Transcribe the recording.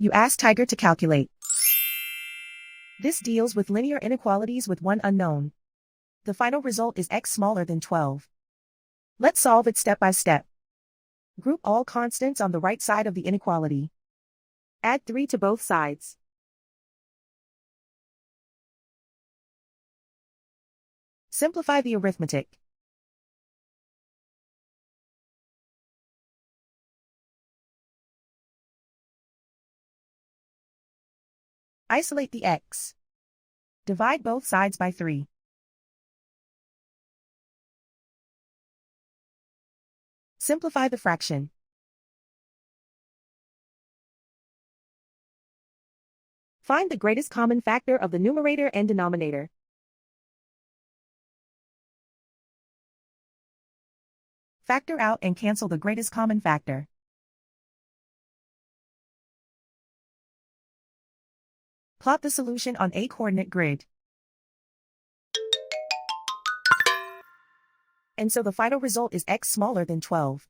You ask Tiger to calculate. This deals with linear inequalities with one unknown. The final result is x smaller than 12. Let's solve it step by step. Group all constants on the right side of the inequality. Add 3 to both sides. Simplify the arithmetic. Isolate the x. Divide both sides by 3. Simplify the fraction. Find the greatest common factor of the numerator and denominator. Factor out and cancel the greatest common factor. Plot the solution on a coordinate grid. And so the final result is x smaller than 12.